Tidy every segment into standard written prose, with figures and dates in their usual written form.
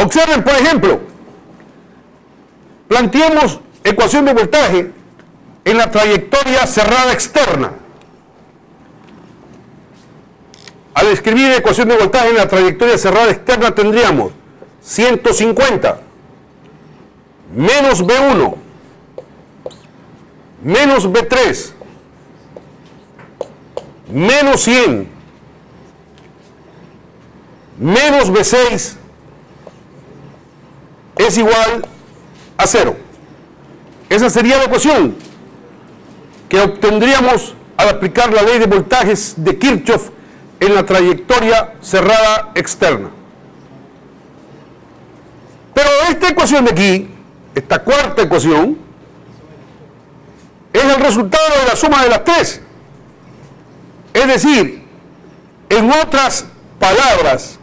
Observen, por ejemplo, planteemos ecuación de voltaje en la trayectoria cerrada externa. Al escribir ecuación de voltaje en la trayectoria cerrada externa tendríamos 150 menos B1 menos B3 menos 100 menos B6 es igual a 0. Esa sería la ecuación que obtendríamos al aplicar la ley de voltajes de Kirchhoff en la trayectoria cerrada externa. Pero esta ecuación de aquí, esta cuarta ecuación, es el resultado de la suma de las tres. Es decir, en otras palabras,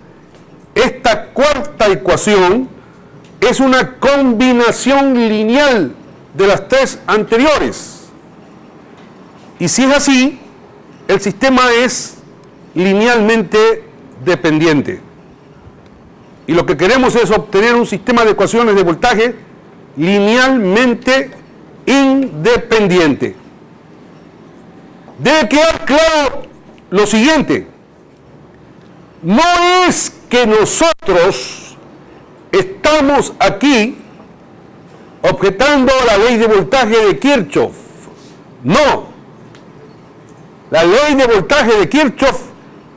esta cuarta ecuación es una combinación lineal de las tres anteriores. Y si es así, el sistema es linealmente dependiente. Y lo que queremos es obtener un sistema de ecuaciones de voltaje linealmente independiente. Debe quedar claro lo siguiente: no es que nosotros estamos aquí objetando la ley de voltaje de Kirchhoff. No. La ley de voltaje de Kirchhoff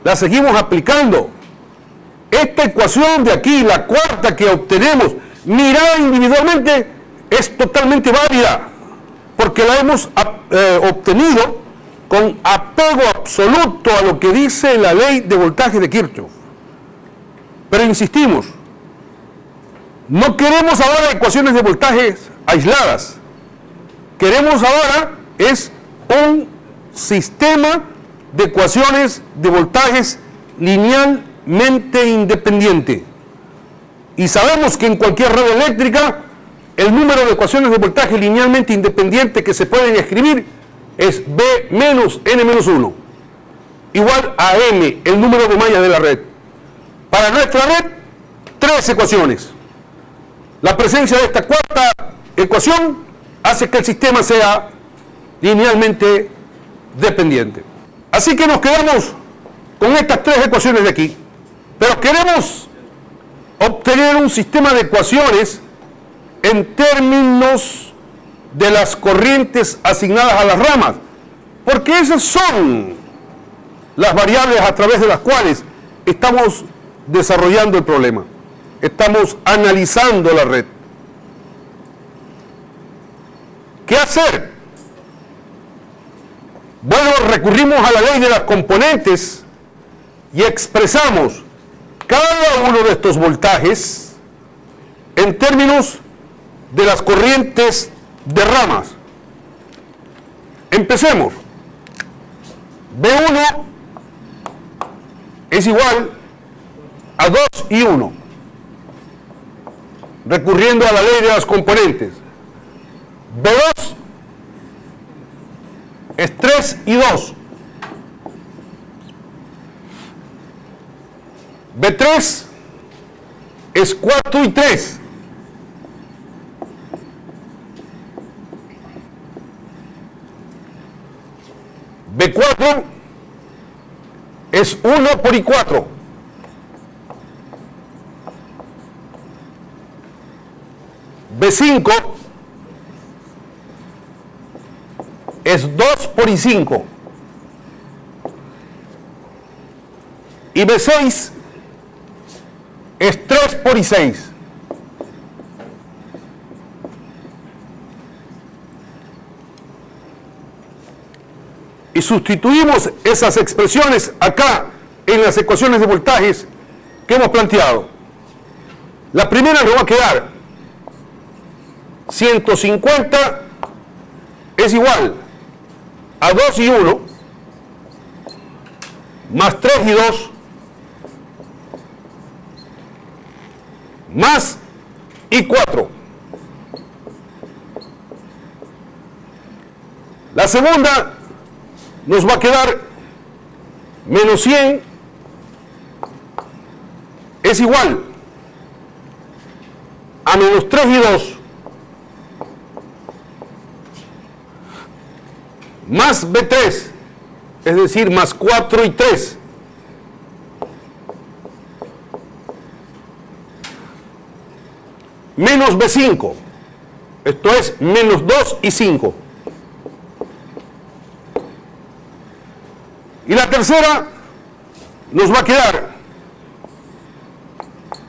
la seguimos aplicando. Esta ecuación de aquí, la cuarta que obtenemos, mirada individualmente, es totalmente válida, porque la hemos obtenido con apego absoluto a lo que dice la ley de voltaje de Kirchhoff. Pero insistimos, no queremos ahora ecuaciones de voltajes aisladas. Queremos ahora es un sistema de ecuaciones de voltajes linealmente independiente. Y sabemos que en cualquier red eléctrica el número de ecuaciones de voltaje linealmente independiente que se pueden escribir es B menos N-1 igual a M, el número de mallas de la red. Para nuestra red, tres ecuaciones. La presencia de esta cuarta ecuación hace que el sistema sea linealmente dependiente. Así que nos quedamos con estas tres ecuaciones de aquí, pero queremos obtener un sistema de ecuaciones en términos de las corrientes asignadas a las ramas, porque esas son las variables a través de las cuales estamos desarrollando el problema, estamos analizando la red. ¿Qué hacer? Bueno, recurrimos a la ley de las componentes y expresamos cada uno de estos voltajes en términos de las corrientes de ramas. Empecemos. B1 es igual a 2 y 1, recurriendo a la ley de las componentes. B2 es 3 y 2. B3 es 4 y 3. B4 es 1 por I4. B5 es 2 por I5. Y B6 es 3 por I6. Y sustituimos esas expresiones acá en las ecuaciones de voltajes que hemos planteado. La primera nos va a quedar 150 es igual a 2 y 1 más 3 y 2 más I4. La segunda nos va a quedar menos 100 es igual a menos 3 y 2 más B3, es decir, más 4 y 3, menos B5, esto es menos 2 y 5. Y la tercera nos va a quedar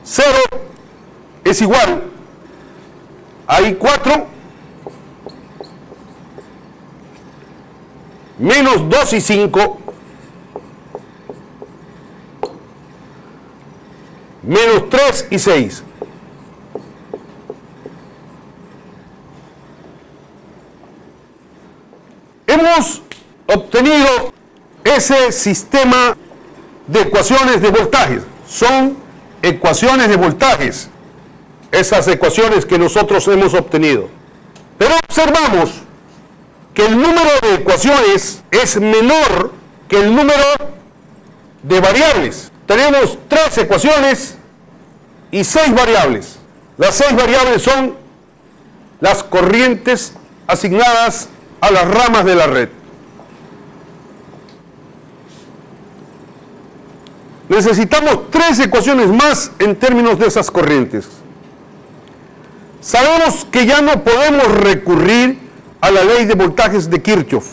0 es igual a I4 menos 2 y 5 menos 3 y 6. Hemos obtenido ese sistema de ecuaciones de voltajes. Son ecuaciones de voltajes, esas ecuaciones que nosotros hemos obtenido. Pero observamos que el número de ecuaciones es menor que el número de variables. Tenemos 3 ecuaciones y 6 variables. Las 6 variables son las corrientes asignadas a las ramas de la red. Necesitamos 3 ecuaciones más en términos de esas corrientes. Sabemos que ya no podemos recurrir a la ley de voltajes de Kirchhoff,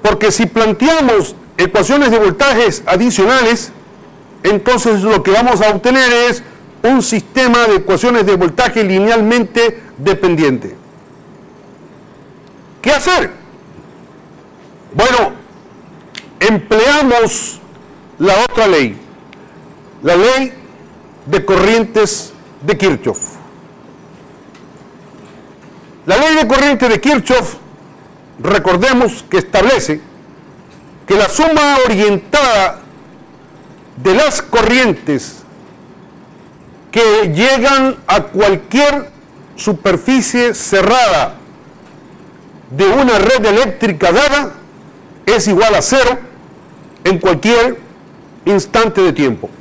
porque si planteamos ecuaciones de voltajes adicionales, entonces lo que vamos a obtener es un sistema de ecuaciones de voltaje linealmente dependiente. ¿Qué hacer? Bueno, empleamos la otra ley, la ley de corrientes de Kirchhoff. La ley de corriente de Kirchhoff, recordemos que establece que la suma orientada de las corrientes que llegan a cualquier superficie cerrada de una red eléctrica dada es igual a 0 en cualquier instante de tiempo.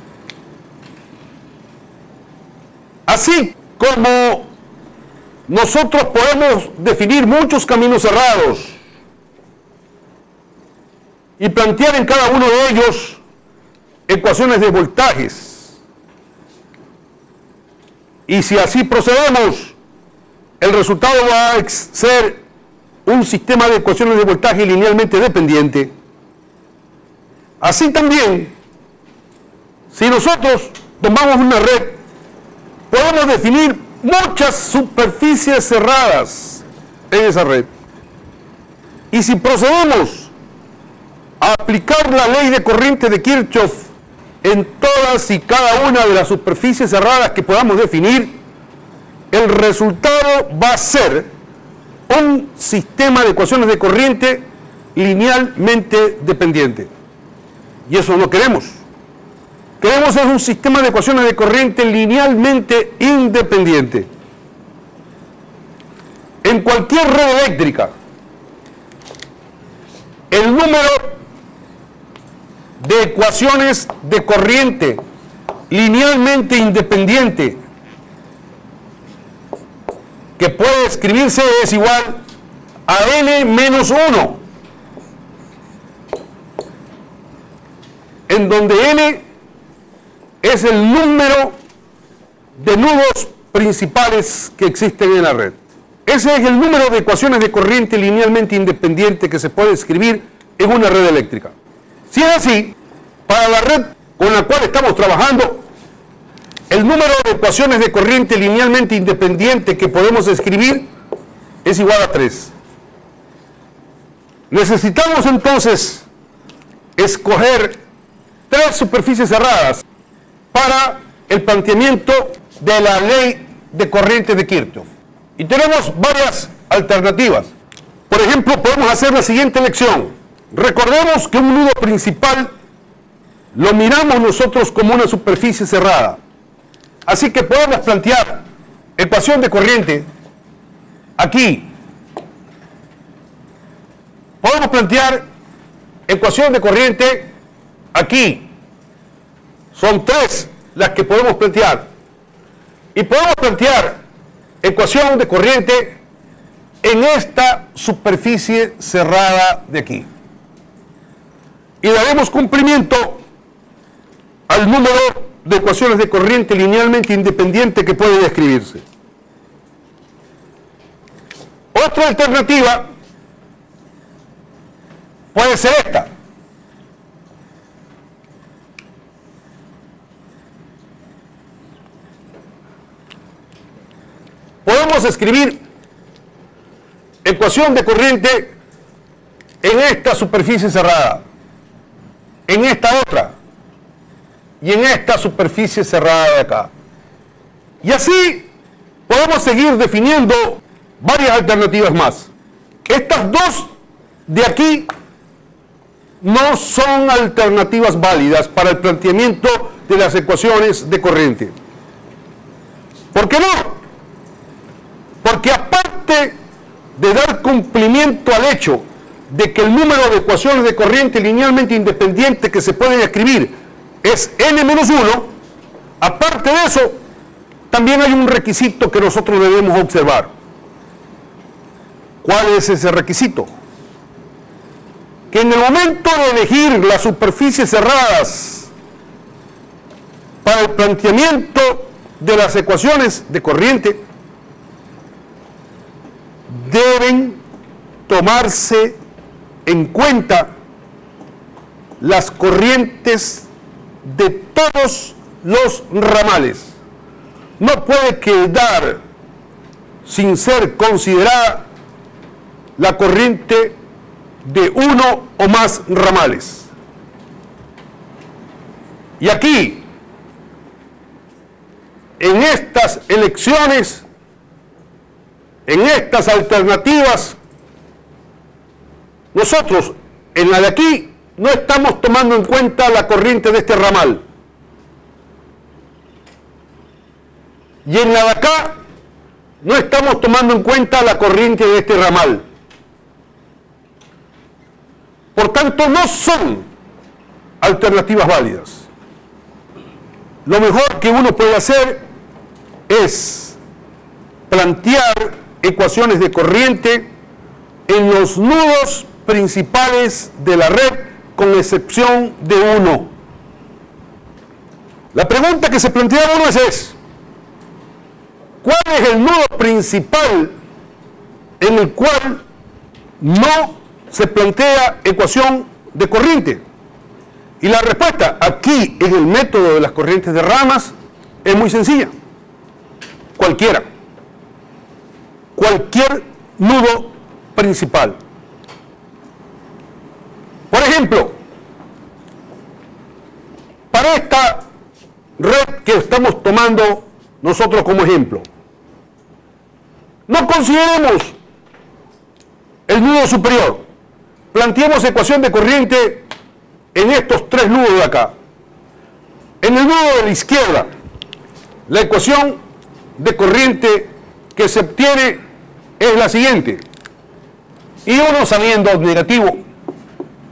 Así como nosotros podemos definir muchos caminos cerrados y plantear en cada uno de ellos ecuaciones de voltajes, y si así procedemos, el resultado va a ser un sistema de ecuaciones de voltaje linealmente dependiente. Así también, si nosotros tomamos una red, podemos definir muchas superficies cerradas en esa red. Y si procedemos a aplicar la ley de corriente de Kirchhoff en todas y cada una de las superficies cerradas que podamos definir, el resultado va a ser un sistema de ecuaciones de corriente linealmente dependiente. Y eso no queremos. Queremos es un sistema de ecuaciones de corriente linealmente independiente. En cualquier red eléctrica, el número de ecuaciones de corriente linealmente independiente que puede escribirse es igual a n menos 1, en donde n es el número de nudos principales que existen en la red. Ese es el número de ecuaciones de corriente linealmente independiente que se puede escribir en una red eléctrica. Si es así, para la red con la cual estamos trabajando, el número de ecuaciones de corriente linealmente independiente que podemos escribir es igual a 3. Necesitamos entonces escoger 3 superficies cerradas para el planteamiento de la ley de corriente de Kirchhoff. Y tenemos varias alternativas. Por ejemplo, podemos hacer la siguiente elección. Recordemos que un nudo principal lo miramos nosotros como una superficie cerrada. Así que podemos plantear ecuación de corriente aquí. Podemos plantear ecuación de corriente aquí. Son 3 las que podemos plantear. Y podemos plantear ecuación de corriente en esta superficie cerrada de aquí. Y daremos cumplimiento al número de ecuaciones de corriente linealmente independiente que pueden escribirse. Otra alternativa puede ser esta. Podemos escribir ecuación de corriente en esta superficie cerrada, en esta otra y en esta superficie cerrada de acá. Y así podemos seguir definiendo varias alternativas más. Estas dos de aquí no son alternativas válidas para el planteamiento de las ecuaciones de corriente. ¿Por qué no? Porque aparte de dar cumplimiento al hecho de que el número de ecuaciones de corriente linealmente independiente que se pueden escribir es n-1, aparte de eso, también hay un requisito que nosotros debemos observar. ¿Cuál es ese requisito? Que en el momento de elegir las superficies cerradas para el planteamiento de las ecuaciones de corriente, deben tomarse en cuenta las corrientes de todos los ramales. No puede quedar sin ser considerada la corriente de uno o más ramales. Y aquí, en estas elecciones, en estas alternativas, nosotros en la de aquí no estamos tomando en cuenta la corriente de este ramal. Y en la de acá no estamos tomando en cuenta la corriente de este ramal. Por tanto, no son alternativas válidas. Lo mejor que uno puede hacer es plantear ecuaciones de corriente en los nudos principales de la red, con excepción de uno. La pregunta que se plantea a uno es: ¿cuál es el nudo principal en el cual no se plantea ecuación de corriente? Y la respuesta aquí en el método de las corrientes de ramas es muy sencilla. Cualquiera. Cualquier nudo principal. Por ejemplo, para esta red que estamos tomando nosotros como ejemplo, no consideremos el nudo superior. Planteemos ecuación de corriente en estos tres nudos de acá. En el nudo de la izquierda, la ecuación de corriente que se obtiene es la siguiente: y 1 saliendo negativo,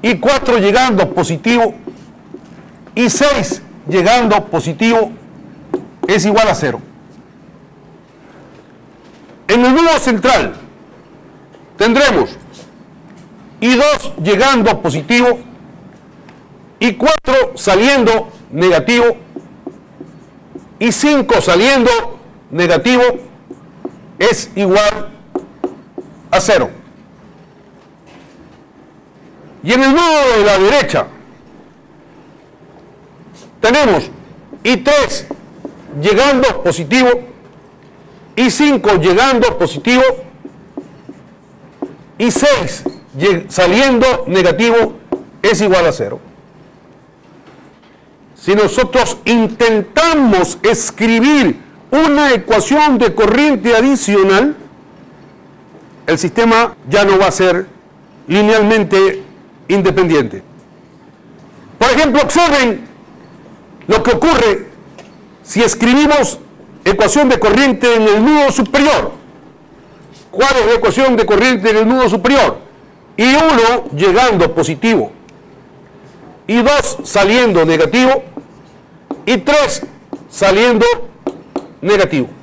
y 4 llegando positivo, y 6 llegando positivo, es igual a 0. En el nudo central tendremos y 2 llegando positivo, y 4 saliendo negativo, y 5 saliendo negativo, es igual a 0. Y en el nudo de la derecha tenemos y 3 llegando positivo, y 5 llegando positivo, y 6 saliendo negativo, es igual a 0. Si nosotros intentamos escribir una ecuación de corriente adicional, el sistema ya no va a ser linealmente independiente. Por ejemplo, observen lo que ocurre si escribimos ecuación de corriente en el nudo superior. ¿Cuál es la ecuación de corriente en el nudo superior? Y 1 llegando positivo, y 2 saliendo negativo, y 3 saliendo negativo.